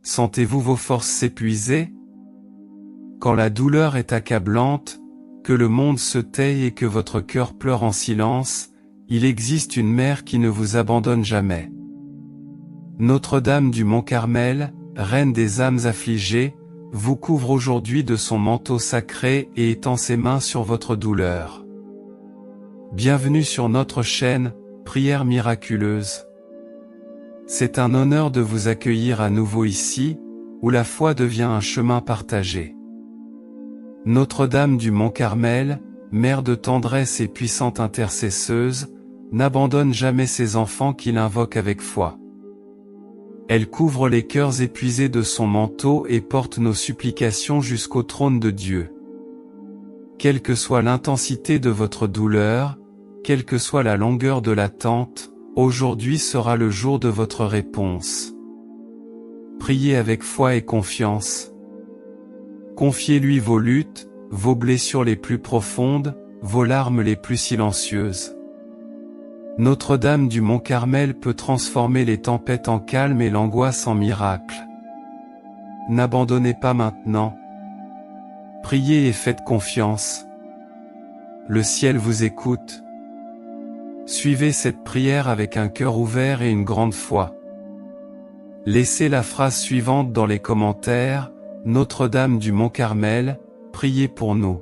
Sentez-vous vos forces s'épuiser? Quand la douleur est accablante, que le monde se tait et que votre cœur pleure en silence, il existe une mère qui ne vous abandonne jamais. Notre-Dame du Mont-Carmel, reine des âmes affligées, vous couvre aujourd'hui de son manteau sacré et étend ses mains sur votre douleur. Bienvenue sur notre chaîne, Prières miraculeuses. C'est un honneur de vous accueillir à nouveau ici, où la foi devient un chemin partagé. Notre-Dame du Mont-Carmel, mère de tendresse et puissante intercesseuse, n'abandonne jamais ses enfants qui l'invoquent avec foi. Elle couvre les cœurs épuisés de son manteau et porte nos supplications jusqu'au trône de Dieu. Quelle que soit l'intensité de votre douleur, quelle que soit la longueur de l'attente, aujourd'hui sera le jour de votre réponse. Priez avec foi et confiance. Confiez-lui vos luttes, vos blessures les plus profondes, vos larmes les plus silencieuses. Notre-Dame du Mont-Carmel peut transformer les tempêtes en calme et l'angoisse en miracle. N'abandonnez pas maintenant. Priez et faites confiance. Le ciel vous écoute. Suivez cette prière avec un cœur ouvert et une grande foi. Laissez la phrase suivante dans les commentaires: Notre-Dame du Mont-Carmel, priez pour nous.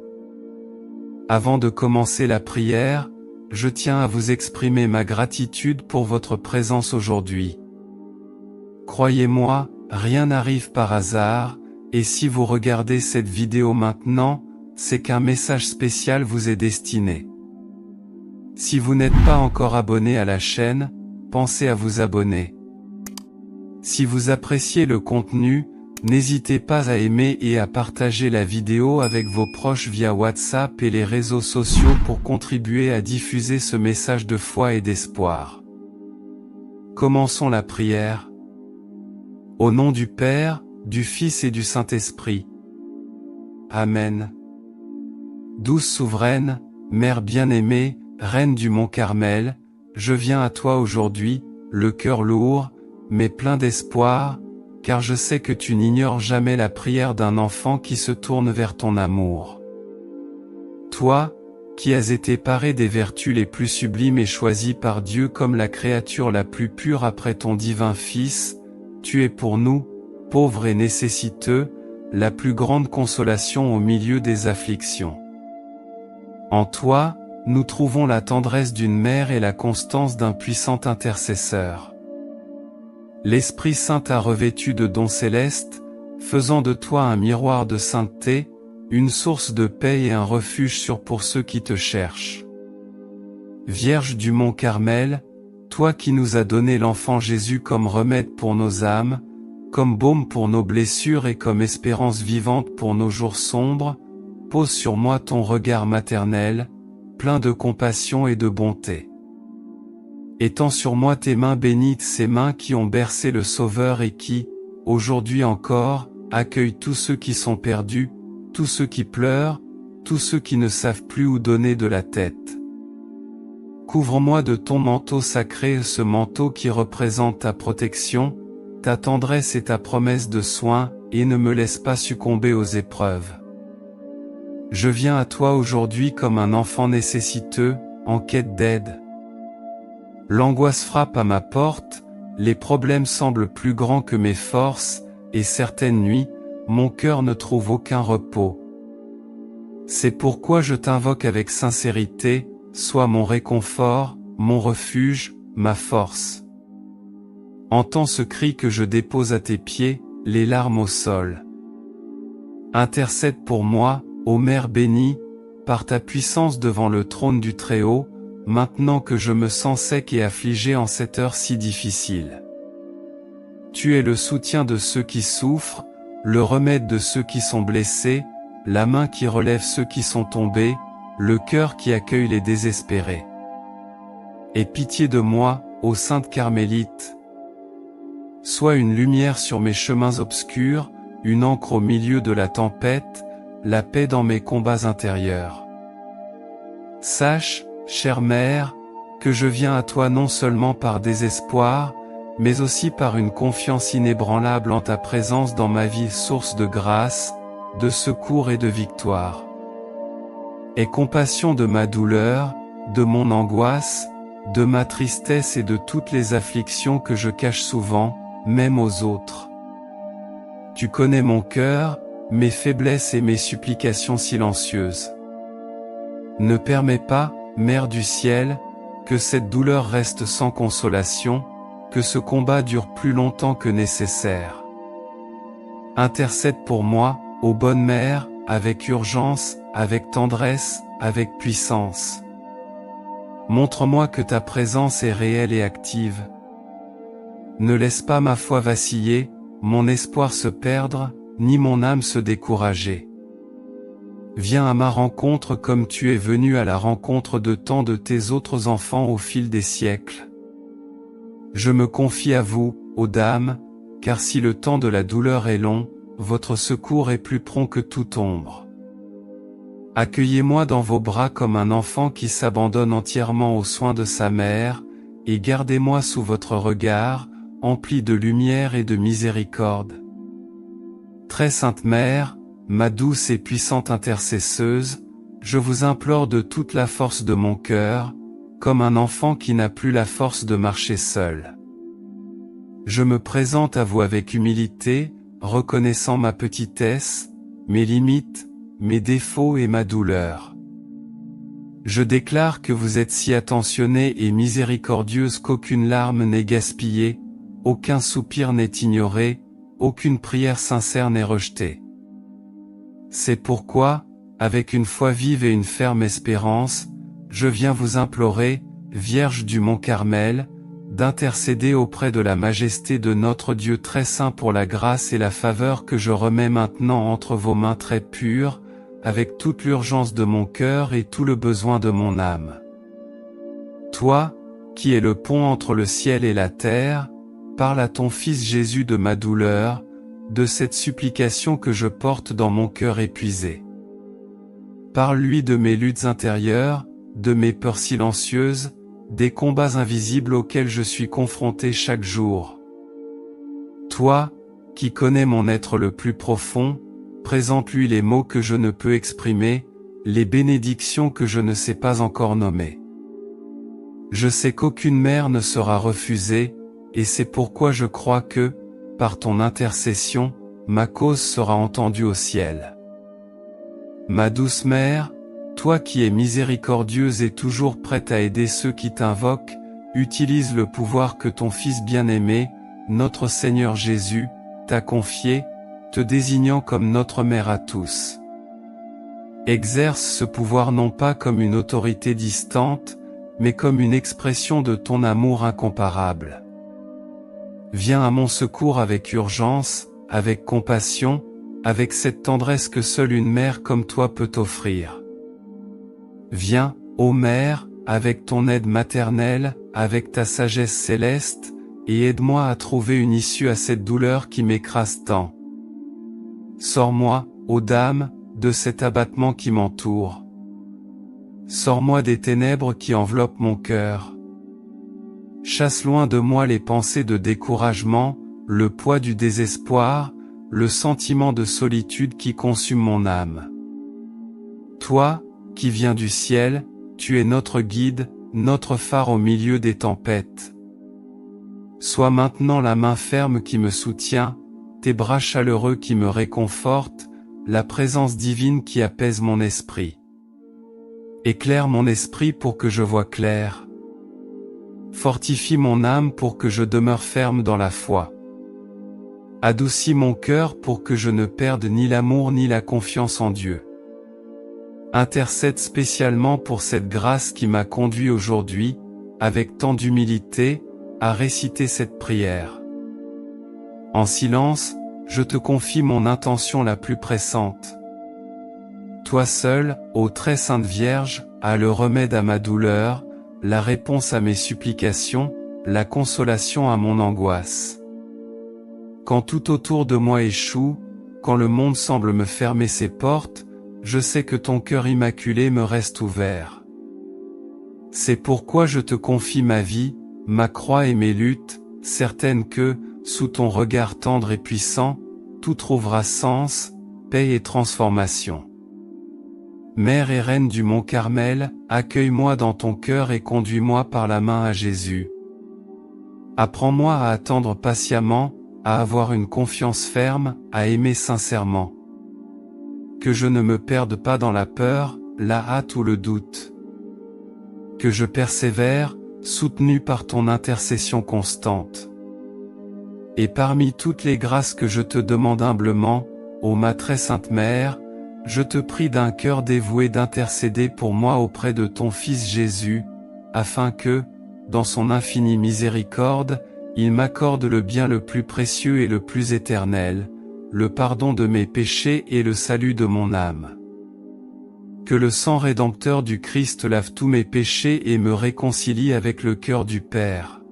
Avant de commencer la prière, je tiens à vous exprimer ma gratitude pour votre présence aujourd'hui. Croyez-moi, rien n'arrive par hasard, et si vous regardez cette vidéo maintenant, c'est qu'un message spécial vous est destiné. Si vous n'êtes pas encore abonné à la chaîne, pensez à vous abonner. Si vous appréciez le contenu, n'hésitez pas à aimer et à partager la vidéo avec vos proches via WhatsApp et les réseaux sociaux pour contribuer à diffuser ce message de foi et d'espoir. Commençons la prière. Au nom du Père, du Fils et du Saint-Esprit. Amen. Douce souveraine, Mère bien-aimée, Reine du Mont-Carmel, je viens à toi aujourd'hui, le cœur lourd, mais plein d'espoir, car je sais que tu n'ignores jamais la prière d'un enfant qui se tourne vers ton amour. Toi, qui as été paré des vertus les plus sublimes et choisi par Dieu comme la créature la plus pure après ton divin Fils, tu es pour nous, pauvres et nécessiteux, la plus grande consolation au milieu des afflictions. En toi, nous trouvons la tendresse d'une mère et la constance d'un puissant intercesseur. L'Esprit Saint t'a revêtu de dons célestes, faisant de toi un miroir de sainteté, une source de paix et un refuge sûr pour ceux qui te cherchent. Vierge du Mont-Carmel, toi qui nous as donné l'enfant Jésus comme remède pour nos âmes, comme baume pour nos blessures et comme espérance vivante pour nos jours sombres, pose sur moi ton regard maternel, plein de compassion et de bonté. Étends sur moi tes mains bénites, ces mains qui ont bercé le Sauveur et qui, aujourd'hui encore, accueillent tous ceux qui sont perdus, tous ceux qui pleurent, tous ceux qui ne savent plus où donner de la tête. Couvre-moi de ton manteau sacré, ce manteau qui représente ta protection, ta tendresse et ta promesse de soin, et ne me laisse pas succomber aux épreuves. Je viens à toi aujourd'hui comme un enfant nécessiteux, en quête d'aide. L'angoisse frappe à ma porte, les problèmes semblent plus grands que mes forces, et certaines nuits, mon cœur ne trouve aucun repos. C'est pourquoi je t'invoque avec sincérité, sois mon réconfort, mon refuge, ma force. Entends ce cri que je dépose à tes pieds, les larmes au sol. Intercède pour moi, ô Mère bénie, par ta puissance devant le trône du Très-Haut, maintenant que je me sens sec et affligé en cette heure si difficile. Tu es le soutien de ceux qui souffrent, le remède de ceux qui sont blessés, la main qui relève ceux qui sont tombés, le cœur qui accueille les désespérés. Aie pitié de moi, ô Sainte Carmélite. Sois une lumière sur mes chemins obscurs, une encre au milieu de la tempête, la paix dans mes combats intérieurs. Sache, chère Mère, que je viens à toi non seulement par désespoir, mais aussi par une confiance inébranlable en ta présence dans ma vie, source de grâce, de secours et de victoire. Aie compassion de ma douleur, de mon angoisse, de ma tristesse et de toutes les afflictions que je cache souvent, même aux autres. Tu connais mon cœur, mes faiblesses et mes supplications silencieuses. Ne permets pas, Mère du ciel, que cette douleur reste sans consolation, que ce combat dure plus longtemps que nécessaire. Intercède pour moi, ô bonne Mère, avec urgence, avec tendresse, avec puissance. Montre-moi que ta présence est réelle et active. Ne laisse pas ma foi vaciller, mon espoir se perdre, ni mon âme se décourager. Viens à ma rencontre comme tu es venu à la rencontre de tant de tes autres enfants au fil des siècles. Je me confie à vous, ô Dame, car si le temps de la douleur est long, votre secours est plus prompt que toute ombre. Accueillez-moi dans vos bras comme un enfant qui s'abandonne entièrement aux soins de sa mère, et gardez-moi sous votre regard, empli de lumière et de miséricorde. Très sainte Mère, ma douce et puissante intercesseuse, je vous implore de toute la force de mon cœur, comme un enfant qui n'a plus la force de marcher seul. Je me présente à vous avec humilité, reconnaissant ma petitesse, mes limites, mes défauts et ma douleur. Je déclare que vous êtes si attentionnée et miséricordieuse qu'aucune larme n'est gaspillée, aucun soupir n'est ignoré, aucune prière sincère n'est rejetée. C'est pourquoi, avec une foi vive et une ferme espérance, je viens vous implorer, Vierge du Mont Carmel, d'intercéder auprès de la majesté de notre Dieu très saint pour la grâce et la faveur que je remets maintenant entre vos mains très pures, avec toute l'urgence de mon cœur et tout le besoin de mon âme. Toi, qui es le pont entre le ciel et la terre, parle à ton Fils Jésus de ma douleur, de cette supplication que je porte dans mon cœur épuisé. Parle-lui de mes luttes intérieures, de mes peurs silencieuses, des combats invisibles auxquels je suis confronté chaque jour. Toi, qui connais mon être le plus profond, présente-lui les mots que je ne peux exprimer, les bénédictions que je ne sais pas encore nommer. Je sais qu'aucune mère ne sera refusée, et c'est pourquoi je crois que, par ton intercession, ma cause sera entendue au ciel. Ma douce mère, toi qui es miséricordieuse et toujours prête à aider ceux qui t'invoquent, utilise le pouvoir que ton Fils bien-aimé, notre Seigneur Jésus, t'a confié, te désignant comme notre mère à tous. Exerce ce pouvoir non pas comme une autorité distante, mais comme une expression de ton amour incomparable. Viens à mon secours avec urgence, avec compassion, avec cette tendresse que seule une mère comme toi peut offrir. Viens, ô Mère, avec ton aide maternelle, avec ta sagesse céleste, et aide-moi à trouver une issue à cette douleur qui m'écrase tant. Sors-moi, ô Dame, de cet abattement qui m'entoure. Sors-moi des ténèbres qui enveloppent mon cœur. Chasse loin de moi les pensées de découragement, le poids du désespoir, le sentiment de solitude qui consume mon âme. Toi, qui viens du ciel, tu es notre guide, notre phare au milieu des tempêtes. Sois maintenant la main ferme qui me soutient, tes bras chaleureux qui me réconfortent, la présence divine qui apaise mon esprit. Éclaire mon esprit pour que je voie clair. Fortifie mon âme pour que je demeure ferme dans la foi. Adoucis mon cœur pour que je ne perde ni l'amour ni la confiance en Dieu. Intercède spécialement pour cette grâce qui m'a conduit aujourd'hui, avec tant d'humilité, à réciter cette prière. En silence, je te confie mon intention la plus pressante. Toi seule, ô très sainte Vierge, as le remède à ma douleur, la réponse à mes supplications, la consolation à mon angoisse. Quand tout autour de moi échoue, quand le monde semble me fermer ses portes, je sais que ton cœur immaculé me reste ouvert. C'est pourquoi je te confie ma vie, ma croix et mes luttes, certaine que, sous ton regard tendre et puissant, tout trouvera sens, paix et transformation. Mère et Reine du Mont Carmel, accueille-moi dans ton cœur et conduis-moi par la main à Jésus. Apprends-moi à attendre patiemment, à avoir une confiance ferme, à aimer sincèrement. Que je ne me perde pas dans la peur, la hâte ou le doute. Que je persévère, soutenu par ton intercession constante. Et parmi toutes les grâces que je te demande humblement, ô ma très sainte Mère, je te prie d'un cœur dévoué d'intercéder pour moi auprès de ton Fils Jésus, afin que, dans son infinie miséricorde, il m'accorde le bien le plus précieux et le plus éternel, le pardon de mes péchés et le salut de mon âme. Que le sang rédempteur du Christ lave tous mes péchés et me réconcilie avec le cœur du Père.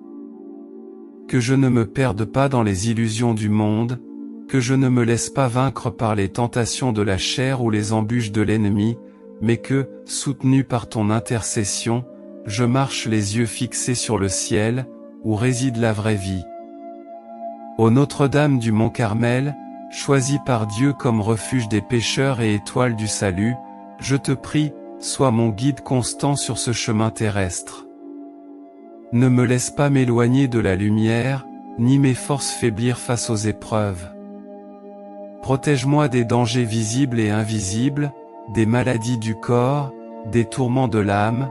Que je ne me perde pas dans les illusions du monde, que je ne me laisse pas vaincre par les tentations de la chair ou les embûches de l'ennemi, mais que, soutenu par ton intercession, je marche les yeux fixés sur le ciel, où réside la vraie vie. Ô Notre-Dame du Mont Carmel, choisie par Dieu comme refuge des pécheurs et étoile du salut, je te prie, sois mon guide constant sur ce chemin terrestre. Ne me laisse pas m'éloigner de la lumière, ni mes forces faiblir face aux épreuves. Protège-moi des dangers visibles et invisibles, des maladies du corps, des tourments de l'âme,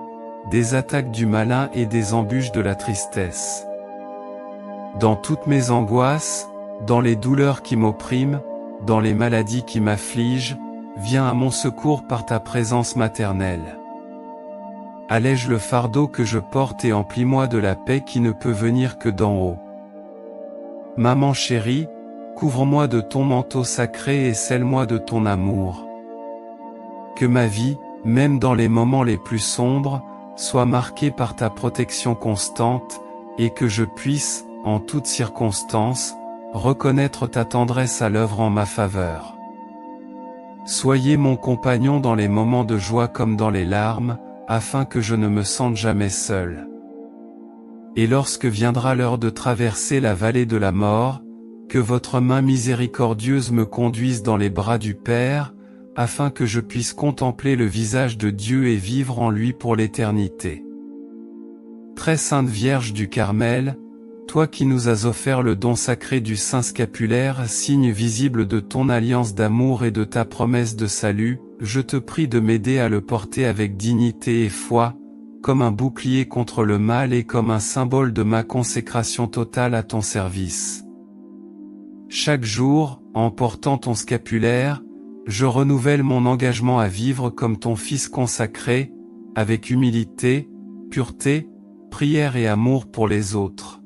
des attaques du malin et des embûches de la tristesse. Dans toutes mes angoisses, dans les douleurs qui m'oppriment, dans les maladies qui m'affligent, viens à mon secours par ta présence maternelle. Allège le fardeau que je porte et emplis-moi de la paix qui ne peut venir que d'en haut. Maman chérie, couvre-moi de ton manteau sacré et scelle-moi de ton amour. Que ma vie, même dans les moments les plus sombres, soit marquée par ta protection constante, et que je puisse, en toutes circonstances, reconnaître ta tendresse à l'œuvre en ma faveur. Soyez mon compagnon dans les moments de joie comme dans les larmes, afin que je ne me sente jamais seul. Et lorsque viendra l'heure de traverser la vallée de la mort, que votre main miséricordieuse me conduise dans les bras du Père, afin que je puisse contempler le visage de Dieu et vivre en lui pour l'éternité. Très sainte Vierge du Carmel, toi qui nous as offert le don sacré du Saint Scapulaire, signe visible de ton alliance d'amour et de ta promesse de salut, je te prie de m'aider à le porter avec dignité et foi, comme un bouclier contre le mal et comme un symbole de ma consécration totale à ton service. Chaque jour, en portant ton scapulaire, je renouvelle mon engagement à vivre comme ton Fils consacré, avec humilité, pureté, prière et amour pour les autres.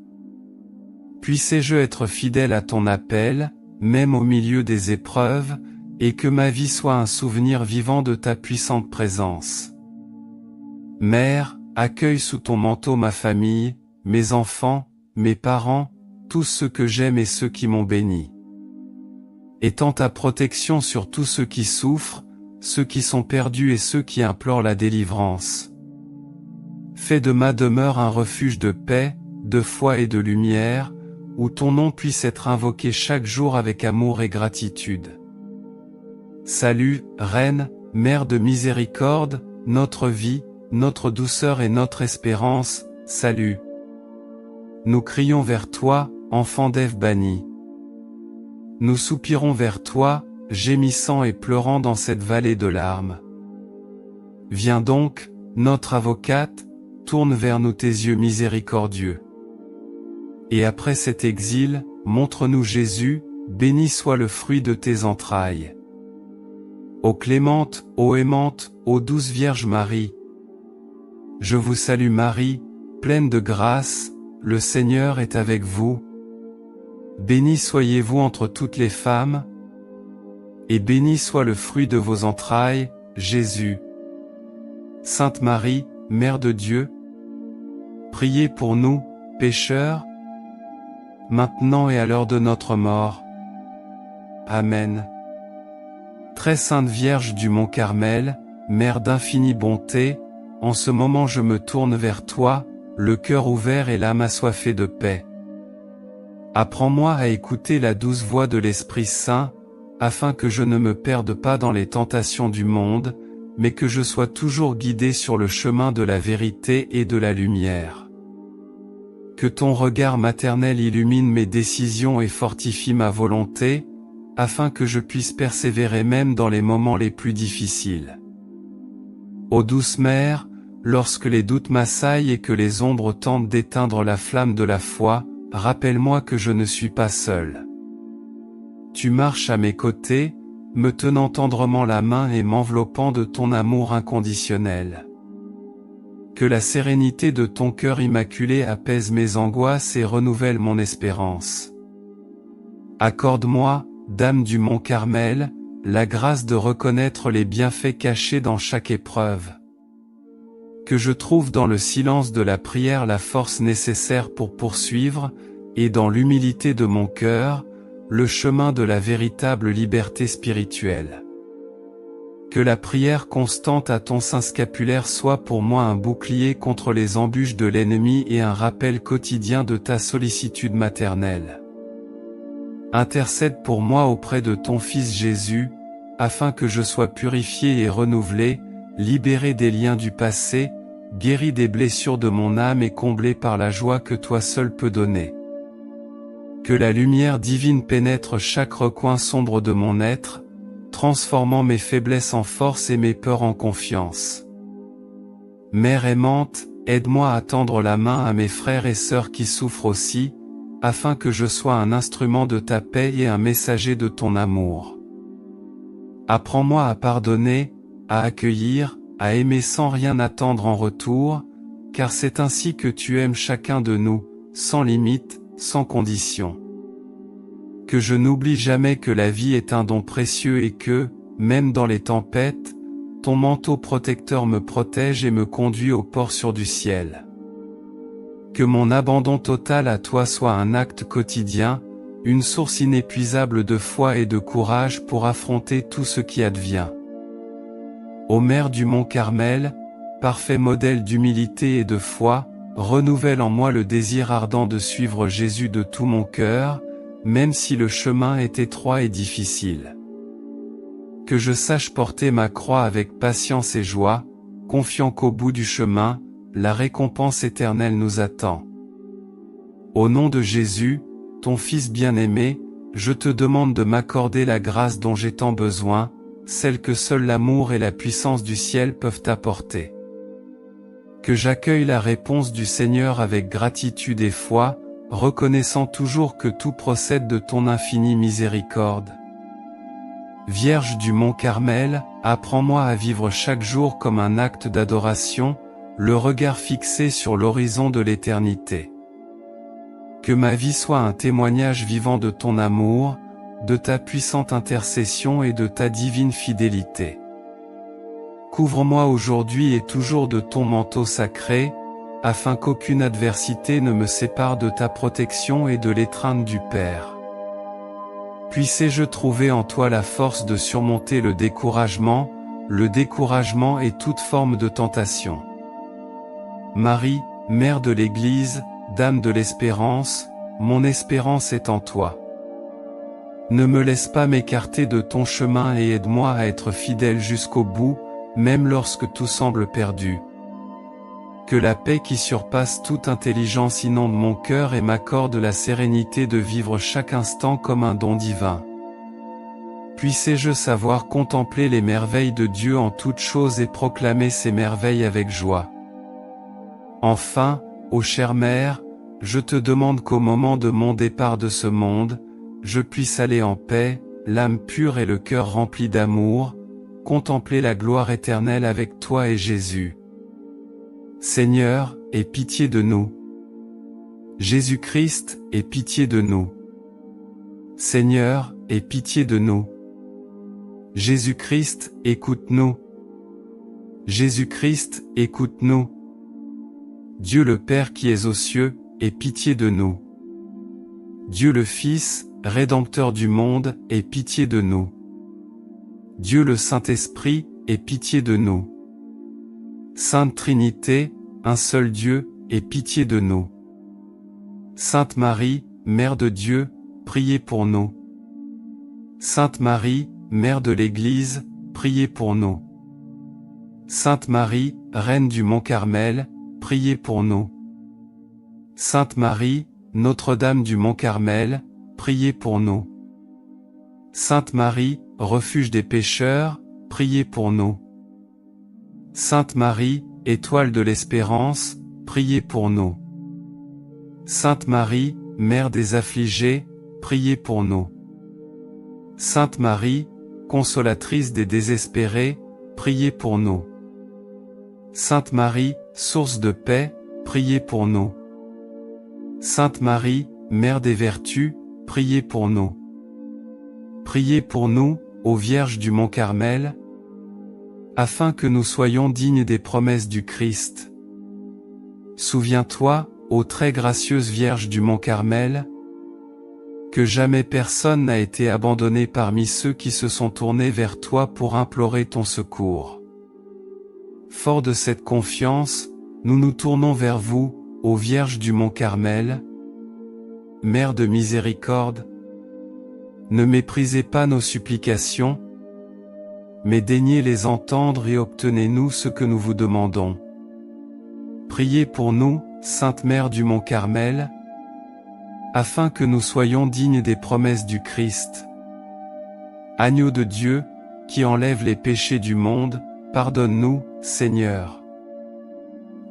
Puissé-je être fidèle à ton appel, même au milieu des épreuves, et que ma vie soit un souvenir vivant de ta puissante présence. Mère, accueille sous ton manteau ma famille, mes enfants, mes parents, tous ceux que j'aime et ceux qui m'ont béni. Étends ta protection sur tous ceux qui souffrent, ceux qui sont perdus et ceux qui implorent la délivrance. Fais de ma demeure un refuge de paix, de foi et de lumière, où ton nom puisse être invoqué chaque jour avec amour et gratitude. Salut, Reine, Mère de miséricorde, notre vie, notre douceur et notre espérance, salut. Nous crions vers toi, enfant d'Ève banni. Nous soupirons vers toi, gémissant et pleurant dans cette vallée de larmes. Viens donc, notre avocate, tourne vers nous tes yeux miséricordieux. Et après cet exil, montre-nous Jésus, béni soit le fruit de tes entrailles. Ô clémente, ô aimante, ô douce Vierge Marie. Je vous salue Marie, pleine de grâce, le Seigneur est avec vous. Bénie soyez-vous entre toutes les femmes, et béni soit le fruit de vos entrailles, Jésus. Sainte Marie, Mère de Dieu, priez pour nous, pécheurs, maintenant et à l'heure de notre mort. Amen. Très sainte Vierge du Mont Carmel, Mère d'infinie bonté, en ce moment je me tourne vers toi, le cœur ouvert et l'âme assoiffée de paix. Apprends-moi à écouter la douce voix de l'Esprit Saint, afin que je ne me perde pas dans les tentations du monde, mais que je sois toujours guidé sur le chemin de la vérité et de la lumière. Que ton regard maternel illumine mes décisions et fortifie ma volonté, afin que je puisse persévérer même dans les moments les plus difficiles. Ô douce mère, lorsque les doutes m'assaillent et que les ombres tentent d'éteindre la flamme de la foi, rappelle-moi que je ne suis pas seul. Tu marches à mes côtés, me tenant tendrement la main et m'enveloppant de ton amour inconditionnel. Que la sérénité de ton cœur immaculé apaise mes angoisses et renouvelle mon espérance. Accorde-moi, Dame du Mont Carmel, la grâce de reconnaître les bienfaits cachés dans chaque épreuve. Que je trouve dans le silence de la prière la force nécessaire pour poursuivre, et dans l'humilité de mon cœur, le chemin de la véritable liberté spirituelle. Que la prière constante à ton saint scapulaire soit pour moi un bouclier contre les embûches de l'ennemi et un rappel quotidien de ta sollicitude maternelle. Intercède pour moi auprès de ton Fils Jésus, afin que je sois purifié et renouvelé, libéré des liens du passé, guéri des blessures de mon âme et comblé par la joie que toi seul peux donner. Que la lumière divine pénètre chaque recoin sombre de mon être, transformant mes faiblesses en force et mes peurs en confiance. Mère aimante, aide-moi à tendre la main à mes frères et sœurs qui souffrent aussi, afin que je sois un instrument de ta paix et un messager de ton amour. Apprends-moi à pardonner, à accueillir, à aimer sans rien attendre en retour, car c'est ainsi que tu aimes chacun de nous, sans limite, sans condition. Que je n'oublie jamais que la vie est un don précieux et que, même dans les tempêtes, ton manteau protecteur me protège et me conduit au port sûr du ciel. Que mon abandon total à toi soit un acte quotidien, une source inépuisable de foi et de courage pour affronter tout ce qui advient. Ô Mère du Mont Carmel, parfait modèle d'humilité et de foi, renouvelle en moi le désir ardent de suivre Jésus de tout mon cœur, même si le chemin est étroit et difficile. Que je sache porter ma croix avec patience et joie, confiant qu'au bout du chemin, la récompense éternelle nous attend. Au nom de Jésus, ton Fils bien-aimé, je te demande de m'accorder la grâce dont j'ai tant besoin, celle que seul l'amour et la puissance du ciel peuvent apporter. Que j'accueille la réponse du Seigneur avec gratitude et foi, reconnaissant toujours que tout procède de ton infinie miséricorde. Vierge du Mont Carmel, apprends-moi à vivre chaque jour comme un acte d'adoration, le regard fixé sur l'horizon de l'éternité. Que ma vie soit un témoignage vivant de ton amour, de ta puissante intercession et de ta divine fidélité. Couvre-moi aujourd'hui et toujours de ton manteau sacré, afin qu'aucune adversité ne me sépare de ta protection et de l'étreinte du Père. Puissé-je trouver en toi la force de surmonter le découragement et toute forme de tentation. Marie, Mère de l'Église, Dame de l'Espérance, mon espérance est en toi. Ne me laisse pas m'écarter de ton chemin et aide-moi à être fidèle jusqu'au bout, même lorsque tout semble perdu. Que la paix qui surpasse toute intelligence inonde mon cœur et m'accorde la sérénité de vivre chaque instant comme un don divin. Puissé-je savoir contempler les merveilles de Dieu en toutes choses et proclamer ces merveilles avec joie. Enfin, ô chère Mère, je te demande qu'au moment de mon départ de ce monde, je puisse aller en paix, l'âme pure et le cœur rempli d'amour, contempler la gloire éternelle avec toi et Jésus. Seigneur, aie pitié de nous. Jésus-Christ, aie pitié de nous. Seigneur, aie pitié de nous. Jésus-Christ, écoute-nous. Jésus-Christ, écoute-nous. Dieu le Père qui es aux cieux, aie pitié de nous. Dieu le Fils, Rédempteur du monde, aie pitié de nous. Dieu le Saint-Esprit, aie pitié de nous. Sainte Trinité, un seul Dieu, aie pitié de nous. Sainte Marie, Mère de Dieu, priez pour nous. Sainte Marie, Mère de l'Église, priez pour nous. Sainte Marie, Reine du Mont Carmel, priez pour nous. Sainte Marie, Notre-Dame du Mont Carmel, priez pour nous. Sainte Marie, refuge des pécheurs, priez pour nous. Sainte Marie, étoile de l'espérance, priez pour nous. Sainte Marie, Mère des affligés, priez pour nous. Sainte Marie, consolatrice des désespérés, priez pour nous. Sainte Marie, source de paix, priez pour nous. Sainte Marie, Mère des vertus, priez pour nous. Priez pour nous, ô Vierge du Mont Carmel, afin que nous soyons dignes des promesses du Christ. Souviens-toi, ô très gracieuse Vierge du Mont Carmel, que jamais personne n'a été abandonné parmi ceux qui se sont tournés vers toi pour implorer ton secours. Fort de cette confiance, nous nous tournons vers vous, ô Vierge du Mont Carmel, Mère de miséricorde. Ne méprisez pas nos supplications, mais daignez les entendre et obtenez-nous ce que nous vous demandons. Priez pour nous, Sainte Mère du Mont Carmel, afin que nous soyons dignes des promesses du Christ. Agneau de Dieu, qui enlève les péchés du monde, pardonne-nous, Seigneur.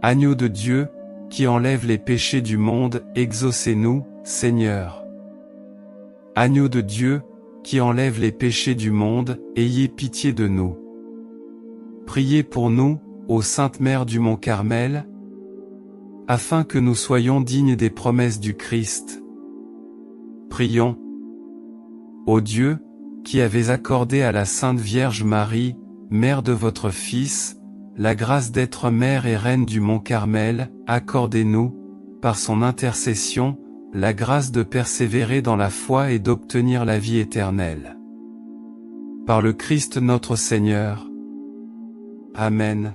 Agneau de Dieu, qui enlève les péchés du monde, exaucez-nous, Seigneur. Agneau de Dieu, qui enlève les péchés du monde, ayez pitié de nous. Priez pour nous, ô Sainte Mère du Mont Carmel, afin que nous soyons dignes des promesses du Christ. Prions. Ô Dieu, qui avez accordé à la Sainte Vierge Marie, Mère de votre Fils, la grâce d'être Mère et Reine du Mont Carmel, accordez-nous, par son intercession, la grâce de persévérer dans la foi et d'obtenir la vie éternelle. Par le Christ notre Seigneur. Amen.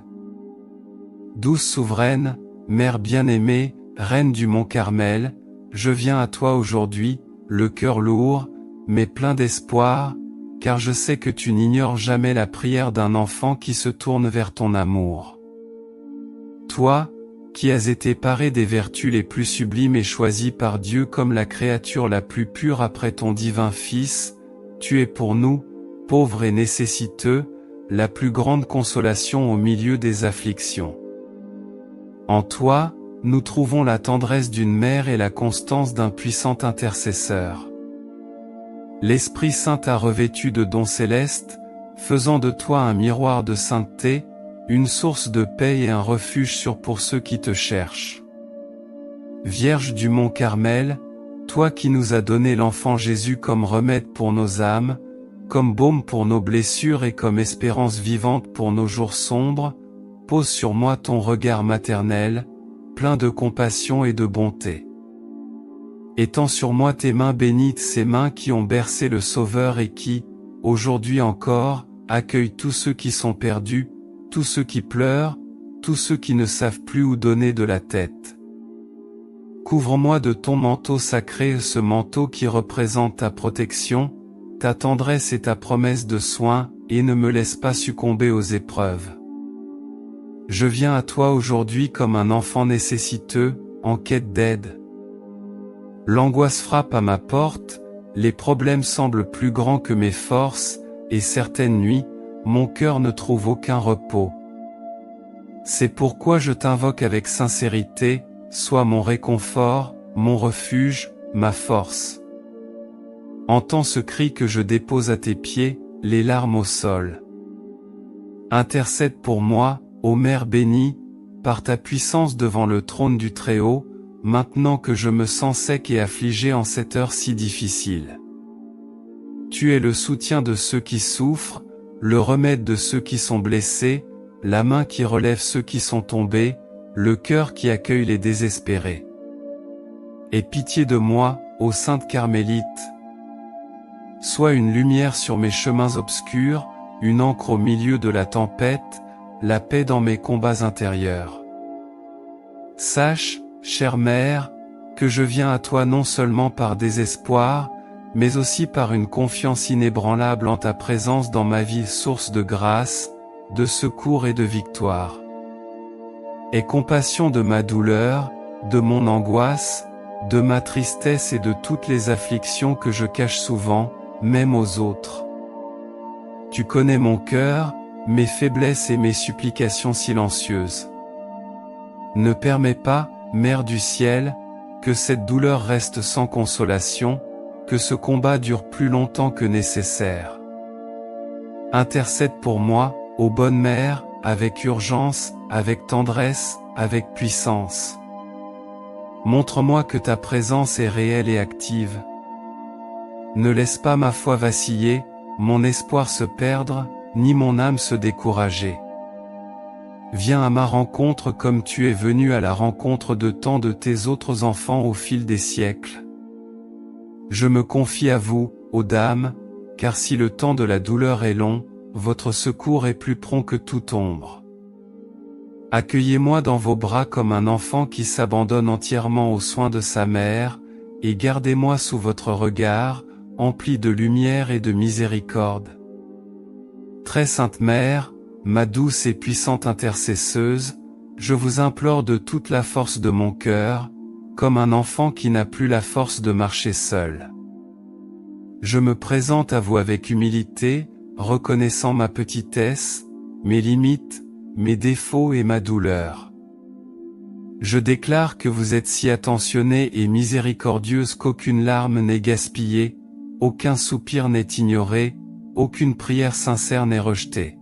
Douce souveraine, Mère bien-aimée, Reine du Mont Carmel, je viens à toi aujourd'hui, le cœur lourd, mais plein d'espoir, car je sais que tu n'ignores jamais la prière d'un enfant qui se tourne vers ton amour. Toi, qui as été paré des vertus les plus sublimes et choisi par Dieu comme la créature la plus pure après ton divin Fils, tu es pour nous, pauvres et nécessiteux, la plus grande consolation au milieu des afflictions. En toi, nous trouvons la tendresse d'une mère et la constance d'un puissant intercesseur. L'Esprit Saint t'a revêtu de dons célestes, faisant de toi un miroir de sainteté, une source de paix et un refuge sûr pour ceux qui te cherchent. Vierge du Mont Carmel, toi qui nous as donné l'enfant Jésus comme remède pour nos âmes, comme baume pour nos blessures et comme espérance vivante pour nos jours sombres, pose sur moi ton regard maternel, plein de compassion et de bonté. Étends sur moi tes mains bénites, ces mains qui ont bercé le Sauveur et qui, aujourd'hui encore, accueillent tous ceux qui sont perdus, tous ceux qui pleurent, tous ceux qui ne savent plus où donner de la tête. Couvre-moi de ton manteau sacré, ce manteau qui représente ta protection, ta tendresse et ta promesse de soin, et ne me laisse pas succomber aux épreuves. Je viens à toi aujourd'hui comme un enfant nécessiteux, en quête d'aide. L'angoisse frappe à ma porte, les problèmes semblent plus grands que mes forces, et certaines nuits, mon cœur ne trouve aucun repos. C'est pourquoi je t'invoque avec sincérité, sois mon réconfort, mon refuge, ma force. Entends ce cri que je dépose à tes pieds, les larmes au sol. Intercède pour moi, ô Mère bénie, par ta puissance devant le trône du Très-Haut, maintenant que je me sens sec et affligé en cette heure si difficile. Tu es le soutien de ceux qui souffrent, le remède de ceux qui sont blessés, la main qui relève ceux qui sont tombés, le cœur qui accueille les désespérés. Aie pitié de moi, ô Sainte Carmélite. Sois une lumière sur mes chemins obscurs, une encre au milieu de la tempête, la paix dans mes combats intérieurs. Sache, chère Mère, que je viens à toi non seulement par désespoir, mais aussi par une confiance inébranlable en ta présence dans ma vie, source de grâce, de secours et de victoire. Aie compassion de ma douleur, de mon angoisse, de ma tristesse et de toutes les afflictions que je cache souvent, même aux autres. Tu connais mon cœur, mes faiblesses et mes supplications silencieuses. Ne permets pas, Mère du ciel, que cette douleur reste sans consolation, que ce combat dure plus longtemps que nécessaire. Intercède pour moi, ô bonne Mère, avec urgence, avec tendresse, avec puissance. Montre-moi que ta présence est réelle et active. Ne laisse pas ma foi vaciller, mon espoir se perdre, ni mon âme se décourager. Viens à ma rencontre comme tu es venu à la rencontre de tant de tes autres enfants au fil des siècles. Je me confie à vous, ô Dame, car si le temps de la douleur est long, votre secours est plus prompt que toute ombre. Accueillez-moi dans vos bras comme un enfant qui s'abandonne entièrement aux soins de sa mère, et gardez-moi sous votre regard, empli de lumière et de miséricorde. Très sainte Mère, ma douce et puissante intercesseuse, je vous implore de toute la force de mon cœur, comme un enfant qui n'a plus la force de marcher seul. Je me présente à vous avec humilité, reconnaissant ma petitesse, mes limites, mes défauts et ma douleur. Je déclare que vous êtes si attentionnée et miséricordieuse qu'aucune larme n'est gaspillée, aucun soupir n'est ignoré, aucune prière sincère n'est rejetée.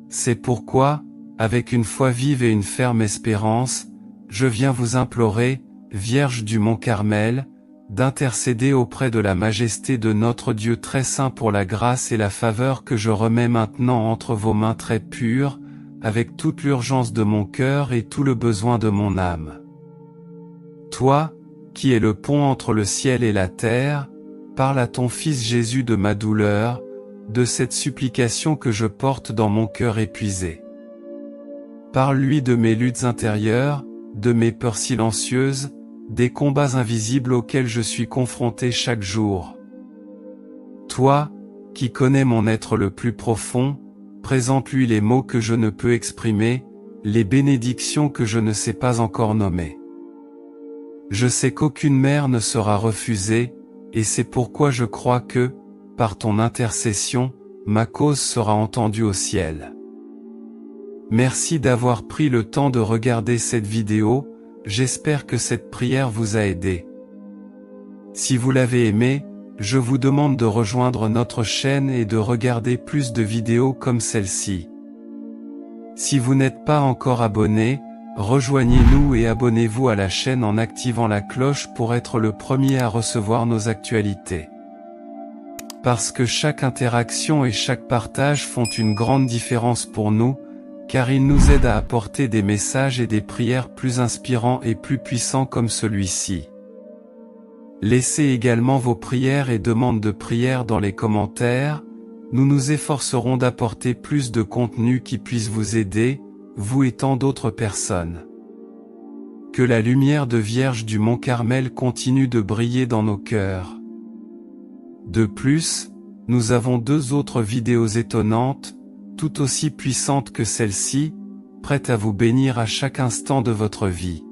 C'est pourquoi, avec une foi vive et une ferme espérance, je viens vous implorer, Vierge du Mont Carmel, d'intercéder auprès de la majesté de notre Dieu très saint pour la grâce et la faveur que je remets maintenant entre vos mains très pures, avec toute l'urgence de mon cœur et tout le besoin de mon âme. Toi, qui es le pont entre le ciel et la terre, parle à ton Fils Jésus de ma douleur, de cette supplication que je porte dans mon cœur épuisé. Parle-lui de mes luttes intérieures, de mes peurs silencieuses, des combats invisibles auxquels je suis confronté chaque jour. Toi, qui connais mon être le plus profond, présente-lui les mots que je ne peux exprimer, les bénédictions que je ne sais pas encore nommer. Je sais qu'aucune mère ne sera refusée, et c'est pourquoi je crois que, par ton intercession, ma cause sera entendue au ciel. Merci d'avoir pris le temps de regarder cette vidéo, j'espère que cette prière vous a aidé. Si vous l'avez aimé, je vous demande de rejoindre notre chaîne et de regarder plus de vidéos comme celle-ci. Si vous n'êtes pas encore abonné, rejoignez-nous et abonnez-vous à la chaîne en activant la cloche pour être le premier à recevoir nos actualités. Parce que chaque interaction et chaque partage font une grande différence pour nous, car ils nous aident à apporter des messages et des prières plus inspirants et plus puissants comme celui-ci. Laissez également vos prières et demandes de prière dans les commentaires, nous nous efforcerons d'apporter plus de contenu qui puisse vous aider, vous et tant d'autres personnes. Que la lumière de Vierge du Mont Carmel continue de briller dans nos cœurs. De plus, nous avons 2 autres vidéos étonnantes, tout aussi puissantes que celle-ci, prêtes à vous bénir à chaque instant de votre vie.